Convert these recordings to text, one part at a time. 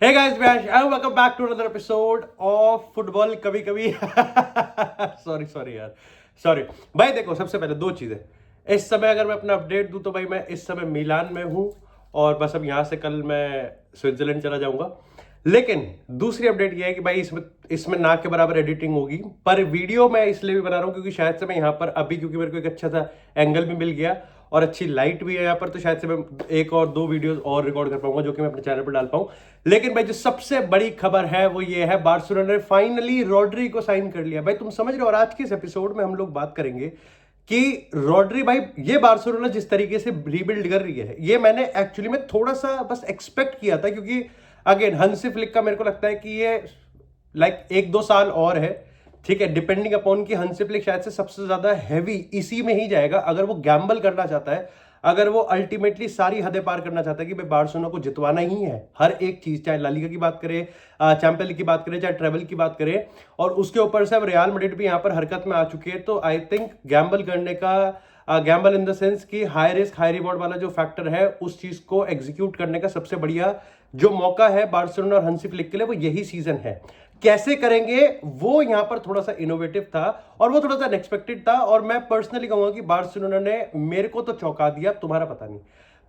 Hey guys, Vash, and welcome back to another episode of football कभी कभी sorry यार, sorry भाई। देखो, सबसे पहले दो चीज़ें। इस समय अगर मैं अपना अपडेट दूं तो भाई मैं इस समय मिलान में हूं और बस अब यहाँ से कल मैं स्विट्जरलैंड चला जाऊंगा। लेकिन दूसरी अपडेट यह है कि भाई इसमें इसमें ना के बराबर एडिटिंग होगी, पर वीडियो मैं इसलिए भी बना रहा हूँ क्योंकि शायद से मैं यहाँ पर अभी, क्योंकि मेरे को एक अच्छा सा एंगल भी मिल गया और अच्छी लाइट भी है यहाँ पर, तो शायद से मैं एक और दो वीडियोस और रिकॉर्ड कर पाऊंगा जो कि मैं अपने चैनल पर डाल पाऊँ। लेकिन भाई जो सबसे बड़ी खबर है वो ये है, बार्सिलोना ने फाइनली रॉड्री को साइन कर लिया। भाई तुम समझ रहे हो, और आज के इस एपिसोड में हम लोग बात करेंगे कि रॉड्री भाई, ये बार्सिलोना जिस तरीके से रीबिल्ड कर रही है, ये मैंने एक्चुअली में थोड़ा सा बस एक्सपेक्ट किया था, क्योंकि अगेन हंसी फ्लिक का मेरे को लगता है कि ये लाइक एक दो साल और है, ठीक है, डिपेंडिंग अपॉन कि हंसी फ्लिक शायद से सबसे ज्यादा हैवी इसी में ही जाएगा अगर वो गैम्बल करना चाहता है, अगर वो अल्टीमेटली सारी हदें पार करना चाहता है कि भाई बार्सिलोना को जितवाना ही है हर एक चीज, चाहे ला लीगा की बात करें, चैंपियंस लीग की बात करें, चाहे ट्रेवल की बात करें, और उसके ऊपर से अब रियल मैड्रिड भी यहाँ पर हरकत में आ चुकी है। तो आई थिंक गैम्बल करने का, गैम्बल इन द सेंस कि हाई रिस्क हाई रिवॉर्ड वाला जो फैक्टर है उस चीज को एग्जीक्यूट करने का सबसे बढ़िया जो मौका है बार्सिलोना और हंसी फ्लिक के लिए, वो यही सीजन है। कैसे करेंगे वो यहां पर थोड़ा सा इनोवेटिव था और वो थोड़ा सा अनएक्सपेक्टेड था, और मैं पर्सनली कहूंगा कि बार्सिलोना ने मेरे को तो चौंका दिया, तुम्हारा पता नहीं।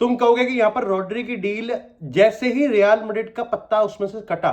तुम कहोगे कि यहां पर रॉड्री की डील जैसे ही रियल मैड्रिड का पत्ता उसमें से कटा,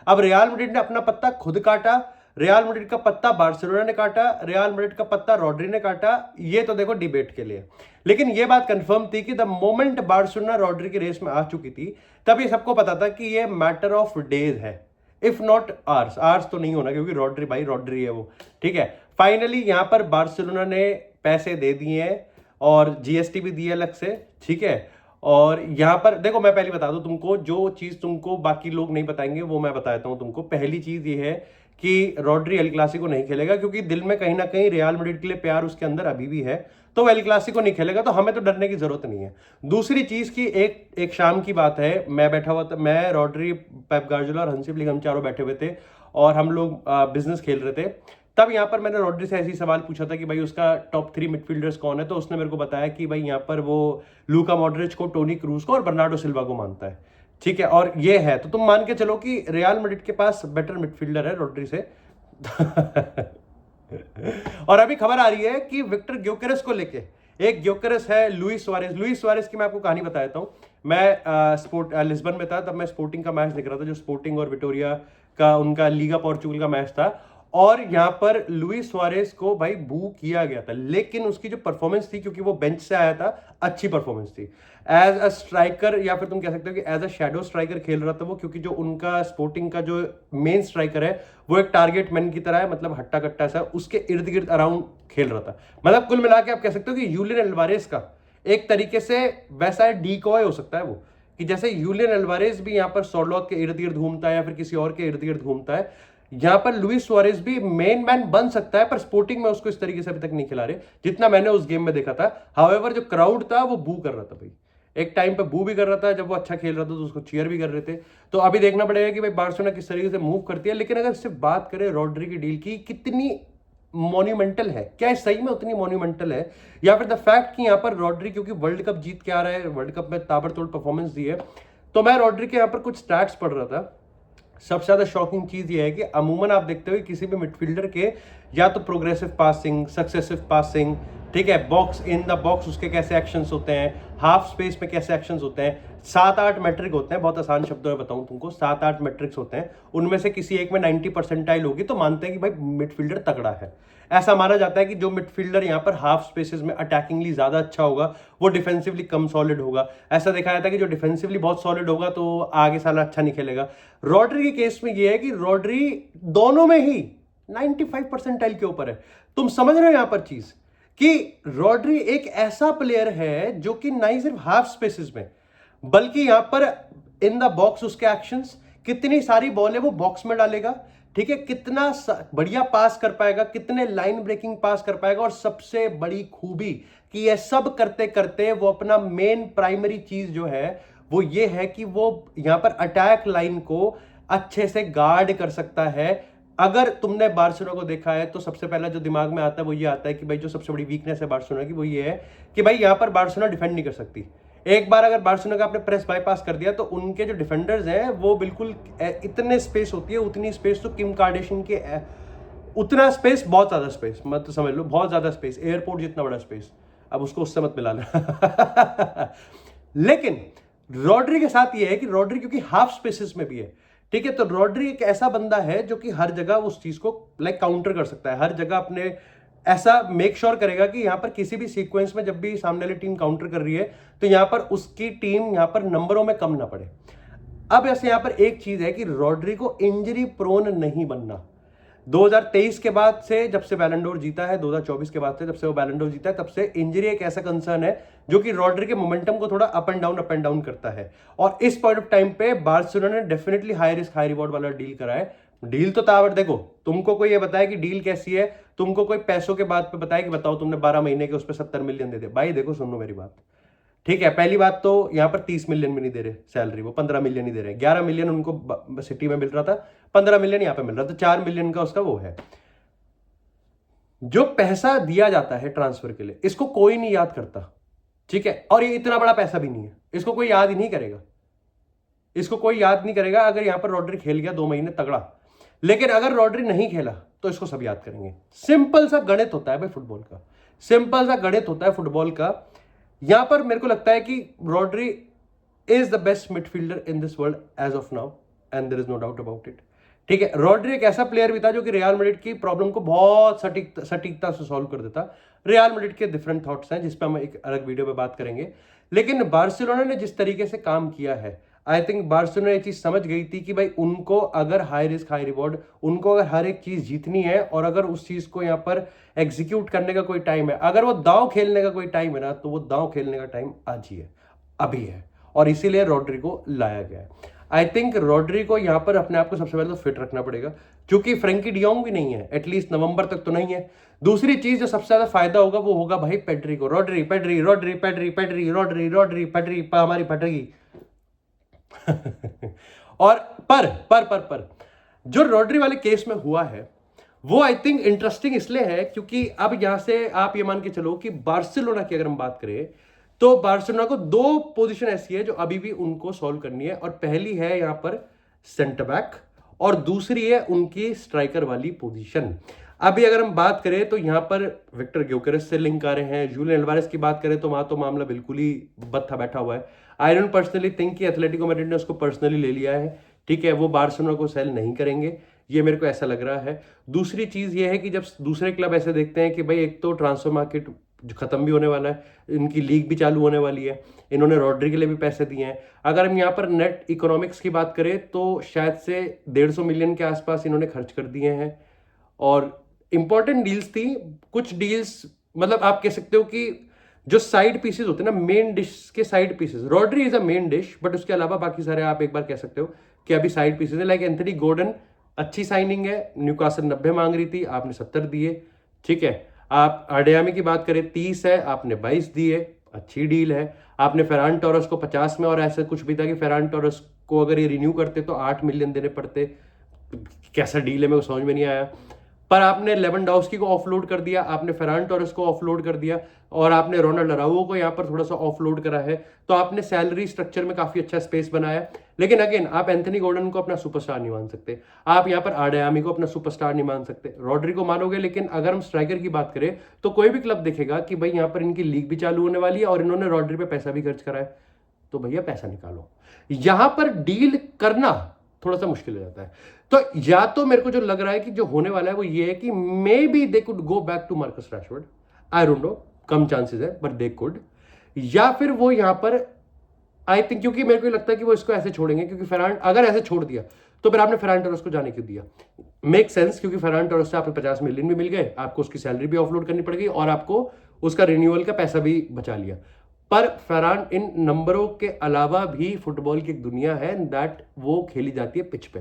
अब रियल मैड्रिड ने अपना पत्ता खुद काटा, रियल मैड्रिड का पत्ता बार्सिलोना ने काटा, रियल मैड्रिड का पत्ता रॉड्री ने काटा, ये तो देखो डिबेट के लिए। लेकिन ये बात कंफर्म थी कि द मोमेंट बार्सिलोना रॉड्री की रेस में आ चुकी थी, तब ये सबको पता था कि ये मैटर ऑफ डेज है, इफ नॉट आर्स। आर्स तो नहीं होना, क्योंकि रॉड्री भाई रॉड्री है वो, ठीक है। फाइनली यहां पर बार्सिलोना ने पैसे दे दिए हैं और जीएसटी भी दी है अलग से, ठीक है। और यहां पर देखो, मैं पहले बता दूं तुमको, जो चीज तुमको बाकी लोग नहीं बताएंगे वो मैं बताता हूं तुमको। पहली चीज ये है कि रॉड्री एल क्लासिको नहीं खेलेगा, क्योंकि दिल में कहीं ना कहीं रियल मैड्रिड के लिए प्यार उसके अंदर अभी भी है, तो एल क्लासिको नहीं खेलेगा, तो हमें तो डरने की जरूरत नहीं है। दूसरी चीज की एक शाम की बात है, मैं बैठा हुआ था, मैं रॉड्री पेप गार्डियोला और हंसी फ्लिक, हम चारों बैठे हुए थे और हम लोग बिजनेस खेल रहे थे। तब यहाँ पर मैंने रॉड्री से ऐसी सवाल पूछा था कि भाई उसका टॉप 3 मिडफील्डर्स कौन है, तो उसने मेरे को बताया कि भाई यहाँ पर वो लूका मॉड्रिच को, टोनी क्रूज को और बर्नार्डो सिल्वा को मानता है, ठीक है। और ये है, तो तुम मान के चलो कि रियल मैड्रिड के पास बेटर मिडफील्डर है रॉड्री से। और अभी खबर आ रही है कि विक्टर ग्योकेरेस को लेके, एक ग्योकेरेस है लुइस सुआरेज। लुइस सुआरेज की मैं आपको कहानी बता देता हूं। मैं लिस्बन में था, तब मैं स्पोर्टिंग का मैच देख रहा था, जो स्पोर्टिंग और विटोरिया का उनका लीगा पोर्चुगल का मैच था, और यहां पर लुइस सुआरेज को भाई बू किया गया था, लेकिन उसकी जो परफॉर्मेंस थी, क्योंकि वो बेंच से आया था, अच्छी परफॉर्मेंस थी। एज अ स्ट्राइकर, या फिर तुम कह सकते हो कि एज अ शैडो स्ट्राइकर खेल रहा था वो, क्योंकि जो उनका स्पोर्टिंग का जो मेन स्ट्राइकर है वो एक टारगेट मैन की तरह है, मतलब हट्टा कट्टा सा उसके इर्द गिर्द अराउंड खेल रहा था। मतलब कुल मिला के आप कह सकते हो कि यूलियन एल्वारेज का एक तरीके से वैसा डीकॉय हो सकता है वो, कि जैसे यूलियन एल्वारेज भी यहाँ पर सोर्लोथ के इर्द गिर्द घूमता है या फिर किसी और के इर्द गिर्द घूमता है, यहां पर लुइस सुआरेज भी मेन मैन बन सकता है, पर स्पोर्टिंग में उसको इस तरीके से अभी तक नहीं खिला रहे जितना मैंने उस गेम में देखा था। हाउएवर जो क्राउड था वो बू कर रहा था भाई, एक टाइम पे बू भी कर रहा था, जब वो अच्छा खेल रहा था तो उसको चीयर भी कर रहे थे। तो अभी देखना पड़ेगा कि भाई बार्सिलोना किस तरीके से मूव करती है। लेकिन अगर सिर्फ बात करें रॉड्री की डील की, कितनी मॉन्यूमेंटल है, क्या ये सही में उतनी मॉन्यूमेंटल है, या फिर द फैक्ट कि यहाँ पर रॉड्री क्योंकि वर्ल्ड कप जीत के आ रहा है, वर्ल्ड कप में ताबड़तोड़ परफॉर्मेंस दी है। तो मैं रॉड्री के यहाँ पर कुछ स्टैट्स पढ़ रहा था। सबसे ज्यादा शॉकिंग चीज ये है कि अमूमन आप देखते हो किसी भी मिडफील्डर के या तो प्रोग्रेसिव पासिंग, सक्सेसिव पासिंग, ठीक है, बॉक्स इन द बॉक्स उसके कैसे एक्शंस होते हैं, हाफ स्पेस में कैसे एक्शंस होते हैं, 7-8 मैट्रिक होते हैं। बहुत आसान शब्दों में बताऊं तुमको, 7-8 मैट्रिक्स होते हैं, उनमें से किसी एक में 90% होगी तो मानते हैं कि भाई मिडफील्डर तगड़ा है। ऐसा माना जाता है कि जो मिडफील्डर यहाँ पर हाफ स्पेसेस में अटैकिंगली ज्यादा अच्छा होगा वो डिफेंसिवली कम सॉलिड होगा। ऐसा देखा जाता है कि जो डिफेंसिवली बहुत सॉलिड होगा तो आगे साला अच्छा नहीं खेलेगा। रॉड्री के केस में ये है कि रॉड्री दोनों में ही 95% के ऊपर है। तुम समझ रहे हो यहां पर चीज कि रॉड्री एक ऐसा प्लेयर है जो कि ना ही सिर्फ हाफ स्पेसेस में, बल्कि यहां पर इन द बॉक्स उसके एक्शंस, कितनी सारी बॉल है वो बॉक्स में डालेगा, ठीक है, कितना बढ़िया पास कर पाएगा, कितने लाइन ब्रेकिंग पास कर पाएगा, और सबसे बड़ी खूबी कि ये सब करते करते वो अपना मेन प्राइमरी चीज जो है वो ये है कि वो यहां पर अटैक लाइन को अच्छे से गार्ड कर सकता है। अगर तुमने बार्सिलोना को देखा है तो सबसे पहला जो दिमाग में आता है वो ये आता है कि भाई जो सबसे बड़ी वीकनेस है बार्सिलोना की वो ये है कि भाई यहां पर बार्सिलोना डिफेंड नहीं कर सकती। एक बार अगर बार्सिलोना का आपने प्रेस बाईपास कर दिया तो उनके जो डिफेंडर्स हैं वो बिल्कुल इतने स्पेस होती है, उतनी स्पेस तो किम कार्डेशियन के उतना स्पेस, बहुत ज्यादा स्पेस, मत समझ लो बहुत ज्यादा स्पेस, एयरपोर्ट जितना बड़ा स्पेस। अब उसको उससे मत मिलाना लेकिन रॉड्री के साथ ये है कि रॉड्री क्योंकि हाफ स्पेसेस में भी है, ठीक है, तो रॉड्री एक ऐसा बंदा है जो कि हर जगह उस चीज को लाइक काउंटर कर सकता है, हर जगह अपने ऐसा मेक श्योर करेगा कि यहां पर किसी भी सीक्वेंस में जब भी सामने वाली टीम काउंटर कर रही है तो यहां पर उसकी टीम यहां पर नंबरों में कम ना पड़े। अब ऐसे यहां पर एक चीज है कि रॉड्री को इंजरी प्रोन नहीं बनना। 2023 के बाद से जब से बैलन डोर जीता है, 2024 के बाद से जब से वो बैलन डोर जीता है, तब से इंजरी एक ऐसा कंसर्न है जो कि रॉड्री के मोमेंटम को थोड़ा अप एंड डाउन करता है। और इस पॉइंट ऑफ टाइम पे बार्सिलोना ने definitely high risk high reward वाला डील करा है। डील तो तावर देखो, तुमको कोई ये बताया कि डील कैसी है, तुमको कोई पैसों के बात पे बताया कि बताओ तुमने 12 महीने के उस पर 70 मिलियन दे दे, भाई देखो सुनो मेरी बात, ठीक है, पहली बात तो यहां पर 30 मिलियन भी नहीं दे रहे सैलरी, वो 15 मिलियन ही दे रहे हैं। 11 मिलियन उनको सिटी में मिल रहा था, 15 मिलियन यहां पे मिल रहा था, 4 मिलियन का उसका वो है। जो पैसा दिया जाता है ट्रांसफर के लिए, इसको कोई नहीं याद करता, ठीक है, और ये इतना बड़ा पैसा भी नहीं है, इसको कोई याद ही नहीं करेगा, इसको कोई याद नहीं करेगा अगर यहां पर रॉड्री खेल गया 2 महीने तगड़ा, लेकिन अगर रॉड्री नहीं खेला तो इसको सब याद करेंगे। सिंपल सा गणित होता है भाई फुटबॉल का, सिंपल सा गणित होता है फुटबॉल का। यहां पर मेरे को लगता है कि Rodri is the best midfielder in this world as of now and there is no doubt about it, ठीक है। रॉड्री एक ऐसा प्लेयर भी था जो कि रियल मैड्रिड की प्रॉब्लम को बहुत सटीकता से सॉल्व कर देता। रियल मैड्रिड के डिफरेंट थॉट्स हैं जिस पर हम एक अलग वीडियो में बात करेंगे, लेकिन बार्सिलोना ने जिस तरीके से काम किया है, आई थिंक बार्सिलोना ये चीज समझ गई थी कि भाई उनको अगर हाई रिस्क हाई रिवॉर्ड, उनको अगर हर एक चीज जीतनी है और अगर उस चीज को यहाँ पर एग्जीक्यूट करने का कोई टाइम है, अगर वो दांव खेलने का कोई टाइम है ना, तो वो दांव खेलने का टाइम आज ही है, अभी है, और इसीलिए रॉड्री को लाया गया है। आई थिंक रॉड्री को यहाँ पर अपने आप को सबसे पहले तो फिट रखना पड़ेगा, क्योंकि फ्रेंकी डियोंग भी नहीं है, एटलीस्ट नवंबर तक तो नहीं है। दूसरी चीज जो सबसे ज्यादा फायदा होगा वो होगा भाई पेड्री को, Rodri Pedri Rodri Pedri Pedri Rodri Rodri Pedri हमारी फटेगी और पर जो रॉड्री वाले केस में हुआ है वो आई थिंक इंटरेस्टिंग इसलिए है क्योंकि अब यहां से आप ये मान के चलो कि बार्सिलोना की अगर हम बात करें तो बार्सिलोना को 2 पोजीशन ऐसी है जो अभी भी उनको सॉल्व करनी है, और पहली है यहां पर सेंटर बैक और दूसरी है उनकी स्ट्राइकर वाली पोजीशन। अभी अगर हम बात करें तो यहां पर विक्टर ग्योकेरेस से लिंक आ रहे हैं, जूलियन अल्वारेस की बात करें तो वहां तो मामला बिल्कुल ही बत्था बैठा हुआ है। आई डोंट पर्सनली थिंक कि एथलेटिको मैड्रिड ने उसको पर्सनली ले लिया है, ठीक है, वो बार्सिलोना को सेल नहीं करेंगे, ये मेरे को ऐसा लग रहा है। दूसरी चीज ये है कि जब दूसरे क्लब ऐसे देखते हैं कि भाई एक तो ट्रांसफर मार्केट जो खत्म भी होने वाला है, इनकी लीग भी चालू होने वाली है, इन्होंने रॉड्री के लिए भी पैसे दिए हैं, अगर हम यहाँ पर नेट इकोनॉमिक्स की बात करें तो शायद से 150 मिलियन के आसपास इन्होंने खर्च कर दिए हैं। और इंपॉर्टेंट डील्स थी, कुछ डील्स मतलब आप कह सकते हो कि जो साइड पीसेस होते हैं ना, मेन डिश के side pieces, Rodri is a main dish, but उसके अलावा बाकी सारे आप एक बार कह सकते हो कि अभी साइड पीसेस है। लाइक एंथनी गॉर्डन अच्छी साइनिंग है, न्यूकासल 90 मांग रही थी, आपने 70 दिए, ठीक है। आप आडेयामी की बात करें 30 है, आपने 22 दिए, अच्छी डील है। आपने फेरान टोरस को 50 में, और ऐसा कुछ भी था कि फेरान टोरस को अगर ये रिन्यू करते तो 8 मिलियन देने पड़ते, कैसा डील है मेरे को समझ में नहीं आया। पर आपने लेवेंडोव्स्की को ऑफलोड कर दिया, आपने फेरान टोरस को ऑफलोड कर दिया, और आपने रोनाल्ड अराउजो को यहाँ पर थोड़ा सा ऑफलोड करा है, तो आपने सैलरी स्ट्रक्चर में काफी अच्छा स्पेस बनाया। लेकिन अगेन आप एंथनी गॉर्डन को अपना सुपरस्टार नहीं मान सकते, आप यहाँ पर आडेयामी को अपना सुपरस्टार नहीं मान सकते, रॉड्री को मानोगे। लेकिन अगर हम स्ट्राइकर की बात करें तो कोई भी क्लब देखेगा कि भाई यहाँ पर इनकी लीग भी चालू होने वाली है और इन्होंने रॉड्री पे पैसा भी खर्च करा है, तो भैया पैसा निकालो। यहां पर डील करना थोड़ा सा मुश्किल हो जाता है। तो या तो मेरे को जो लग रहा है कि जो होने वाला है वो ये है कि maybe they could go back to Marcus Rashford, I don't know, कम चांसेस है बट दे कुड, या फिर वो यहां पर आई थिंक, क्योंकि मेरे को लगता है कि वो इसको ऐसे छोड़ेंगे, क्योंकि फेरान अगर ऐसे छोड़ दिया तो फिर आपने फेरान टोरस को जाने क्यों दिया, मेक सेंस, क्योंकि फेरान टोरस से आपने 50 मिलियन भी मिल गए, आपको उसकी सैलरी भी ऑफलोड करनी पड़ गई और आपको उसका रिन्यूअल का पैसा भी बचा लिया। पर फेरान इन नंबरों के अलावा भी फुटबॉल की एक दुनिया है दैट वो खेली जाती है पिच पे।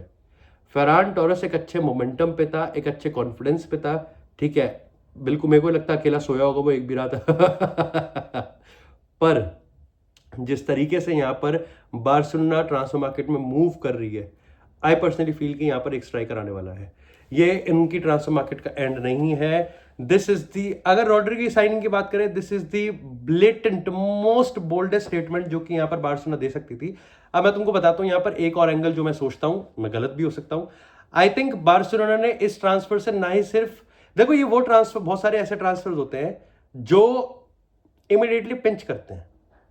फेरान टोरस एक अच्छे मोमेंटम पे था, एक अच्छे कॉन्फिडेंस पे था, ठीक है, बिल्कुल मेरे को लगता है अकेला सोया होगा वो एक भी रात पर जिस तरीके से यहां पर बार्सिलोना ट्रांसफर मार्केट में मूव कर रही है, आई पर्सनली फील कि यहाँ पर एक स्ट्राइकर आने वाला है। ये इनकी ट्रांसफर मार्केट का एंड नहीं है। दिस इज दी, अगर रॉड्री की साइनिंग की बात करें, this is the blatant most boldest statement जो कि यहाँ पर बार्सिलोना दे सकती थी। अब मैं तुमको बताता हूँ यहाँ पर एक और एंगल जो मैं सोचता हूँ, मैं गलत भी हो सकता हूँ। आई थिंक बार्सिलोना ने इस ट्रांसफर से ना ही सिर्फ, देखो ये वो ट्रांसफर, बहुत सारे ऐसे ट्रांसफर होते हैं जो इमीडिएटली पिंच करते हैं,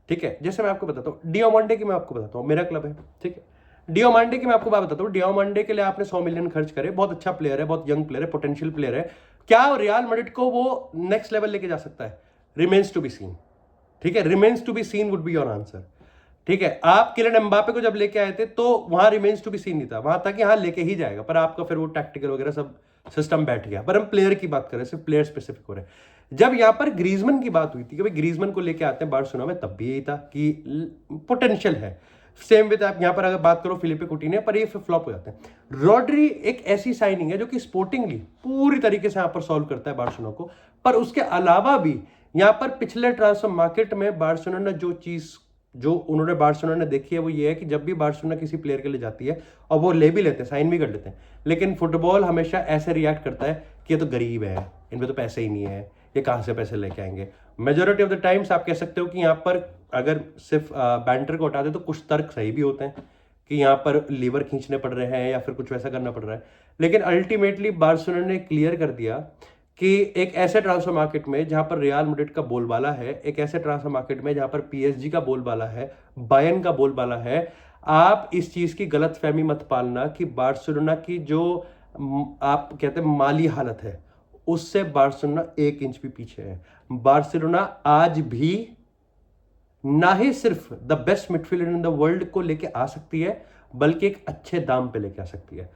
ठीक है। जैसे मैं आपको बताता हूँ डियोमंडे की, मैं आपको बताता हूँ, मेरा क्लब है, ठीक है। डियोमंडे की मैं आपको बात बताता हूँ, डियोमंडे के लिए आपने 100 मिलियन खर्च करे, बहुत अच्छा प्लेयर है, बहुत यंग प्लेयर है, पोटेंशियल प्लेयर है। क्या रियल मैड्रिड को वो नेक्स्ट लेवल लेके जा सकता है? रिमेन्स टू बी सीन, ठीक है। Remains to be seen would be your answer, ठीक है। आप किलियन एम्बापे को जब लेके आए थे तो वहां रिमेन्स टू बी सीन नहीं था, वहां था कि हाँ लेके ही जाएगा, पर आपका फिर वो टैक्टिकल वगैरह सब सिस्टम बैठ गया। पर हम प्लेयर की बात करें, सिर्फ प्लेयर स्पेसिफिक हो रहे हैं। जब यहां पर ग्रीजमैन की बात हुई थी कि भाई ग्रीजमैन को लेके आते हैं बार्सिलोना में, तब भी यही था कि पोटेंशियल है। सेम विद आप यहां पर अगर बात करो फिलिपे कुटिन्हो, पर ये फिर फ्लॉप हो जाते हैं। रॉड्री एक ऐसी साइनिंग है जो कि स्पोर्टिंगली पूरी तरीके से यहां पर सॉल्व करता है बार्सिलोना को, पर उसके अलावा भी यहां पर पिछले ट्रांसफर मार्केट में बार्सिलोना ने जो चीज जो उन्होंने बार्सिलोना ने देखी है वो ये है कि जब भी बार्सिलोना किसी प्लेयर के लिए जाती है, और वो ले भी लेते हैं, साइन भी कर लेते हैं, लेकिन फुटबॉल हमेशा ऐसे रिएक्ट करता है कि ये तो गरीब है, इनमें तो पैसे ही नहीं है, ये कहां से पैसे लेके आएंगे। मेजोरिटी ऑफ द टाइम्स आप कह सकते हो कि यहाँ पर अगर सिर्फ बैंटर को हटा दे तो कुछ तर्क सही भी होते हैं कि यहाँ पर लीवर खींचने पड़ रहे हैं या फिर कुछ वैसा करना पड़ रहा है, लेकिन अल्टीमेटली बार्सिलोना ने क्लियर कर दिया कि एक ऐसे ट्रांसफर मार्केट में जहां पर रियल मैड्रिड का बोलबाला है, एक ऐसे ट्रांसफर मार्केट में जहां पर पीएसजी का बोलबाला है, बायर्न का बोलबाला है, आप इस चीज की गलतफहमी मत पालना कि बार्सिलोना की जो आप कहते हैं माली हालत है, उससे बार्सिलोना 1 इंच भी पीछे है। बार्सिलोना आज भी ना ही सिर्फ the best midfielder in the world को लेके आ सकती है, बल्कि एक अच्छे दाम पे लेके आ सकती है।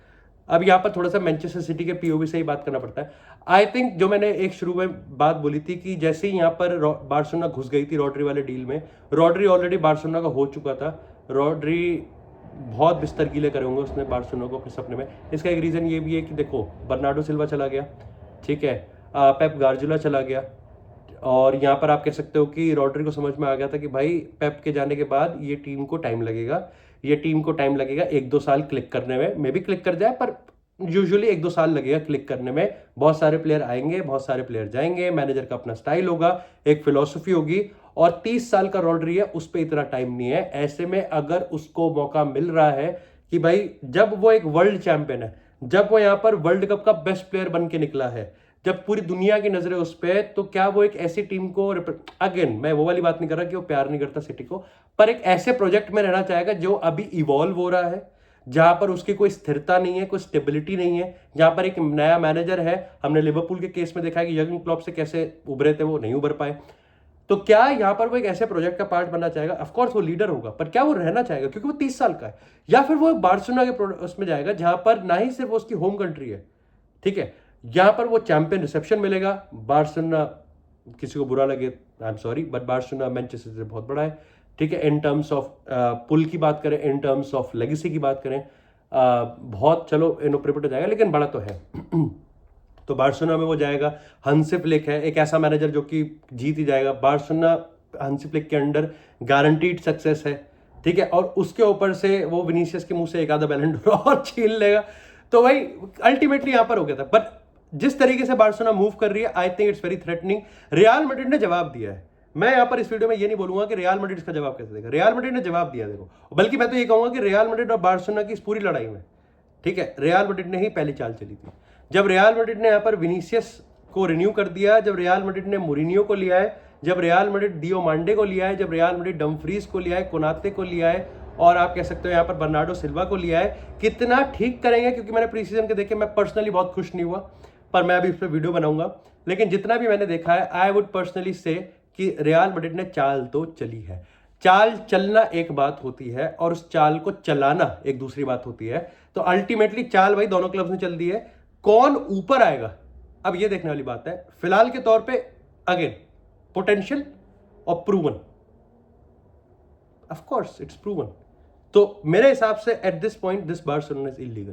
अब यहां पर थोड़ा सा मैनचेस्टर सिटी के पीओवी से ही बात करना पड़ता है। आई थिंक जो मैंने एक शुरू में बात बोली थी कि जैसे ही यहां पर बार्सिलोना घुस गई थी रॉड्री वाले डील में, रॉड्री ऑलरेडी बार्सिलोना का हो चुका था। रॉड्री बहुत बिस्तर गीले करे होंगे उसने बार्सिलोना को अपने सपने में। इसका एक रीजन ये भी है कि देखो बर्नार्डो सिल्वा चला गया, ठीक है, पेप गार्जियोला चला गया, और यहाँ पर आप कह सकते हो कि रॉड्री को समझ में आ गया था कि भाई पेप के जाने के बाद ये टीम को टाइम लगेगा, ये टीम को टाइम लगेगा 1-2 साल क्लिक करने में, मे भी क्लिक कर जाए, पर यूजुअली 1-2 साल लगेगा क्लिक करने में। बहुत सारे प्लेयर आएंगे, बहुत सारे प्लेयर जाएंगे, मैनेजर का अपना स्टाइल होगा, एक फिलॉसफी होगी, और 30 साल का रॉड्री है, उस पर इतना टाइम नहीं है। ऐसे में अगर उसको मौका मिल रहा है कि भाई जब वो एक वर्ल्ड चैंपियन है, जब वो यहाँ पर वर्ल्ड कप का बेस्ट प्लेयर बन के निकला है, जब पूरी दुनिया की नजरें उस पर, तो क्या वो एक ऐसी टीम को, अगेन मैं वो वाली बात नहीं कर रहा कि वो प्यार नहीं करता सिटी को, पर एक ऐसे प्रोजेक्ट में रहना चाहेगा जो अभी इवॉल्व हो रहा है, जहां पर उसकी कोई स्थिरता नहीं है, कोई स्टेबिलिटी नहीं है, जहां पर एक नया मैनेजर है। हमने लिवरपूल के केस में देखा है कि यर्गन क्लॉप से कैसे उभरे थे, वो नहीं उभर पाए। तो क्या यहां पर वो एक ऐसे प्रोजेक्ट का पार्ट बनना चाहेगा? ऑफ कोर्स वो लीडर होगा, पर क्या वो रहना चाहेगा क्योंकि वो 30 साल का है? या फिर वो बार्सिलोना के उसमें जाएगा जहां पर ना ही सिर्फ उसकी होम कंट्री है, ठीक है, यहां पर वो चैंपियन रिसेप्शन मिलेगा। बार्सिलोना, किसी को बुरा लगे I am sorry, but Barcelona Manchester से बहुत बड़ा है, ठीक है। इन टर्म्स ऑफ पुल की बात करें, इन टर्म्स ऑफ लेगेसी की बात करें, बहुत चलो इनोप्रेपेट हो जाएगा, लेकिन बड़ा तो है। तो बार्सिलोना में वो जाएगा। हंसी फ्लिक है एक ऐसा मैनेजर जो कि जीत ही जाएगा। बार्सिलोना हंसी फ्लिक के अंडर गारंटीड सक्सेस है, ठीक है, और उसके ऊपर से वो विनीसियस के मुंह से एक आधा बैलन डोर और छीन लेगा। तो भाई अल्टीमेटली यहां पर हो गया था। बट जिस तरीके से बार्सिलोना मूव कर रही है, I think it's very threatening. Real Madrid ने जवाब दिया है। मैं यहां पर इस वीडियो में ये नहीं बोलूंगा कि रियल मैड्रिड इसका जवाब कैसे देगा, रियल मैड्रिड ने जवाब दिया देखो, बल्कि मैं तो ये कहूंगा कि रियल मैड्रिड और बार्सिलोना की इस पूरी लड़ाई में, ठीक है, रियल मैड्रिड ने ही पहली चाल चली थी। जब रियल मैड्रिड ने यहाँ पर विनीसियस को रिन्यू कर दिया, जब रियल मैड्रिड ने मूरिन्हो को लिया है, जब रियल मैड्रिड डियोमांडे को लिया है, जब रियल मैड्रिड डम्फ्रीज को लिया है, कोनाते को लिया है, और आप कह सकते हो यहाँ पर बर्नार्डो सिल्वा को लिया है। कितना ठीक करेंगे, क्योंकि मैंने प्री सीजन के देखे, मैं पर्सनली बहुत खुश नहीं हुआ, पर मैं अभी इस पर वीडियो बनाऊंगा। लेकिन जितना भी मैंने देखा है, आई वुड पर्सनली से कि रियल मैड्रिड ने चाल तो चली है। चाल चलना एक बात होती है और उस चाल को चलाना एक दूसरी बात होती है। तो अल्टीमेटली चाल भाई दोनों क्लब्स ने चल दी है। कौन ऊपर आएगा अब ये देखने वाली बात है। फिलहाल के तौर पे अगेन पोटेंशियल और proven, of course it's proven. तो मेरे हिसाब से at this point this Barcelona is illegal.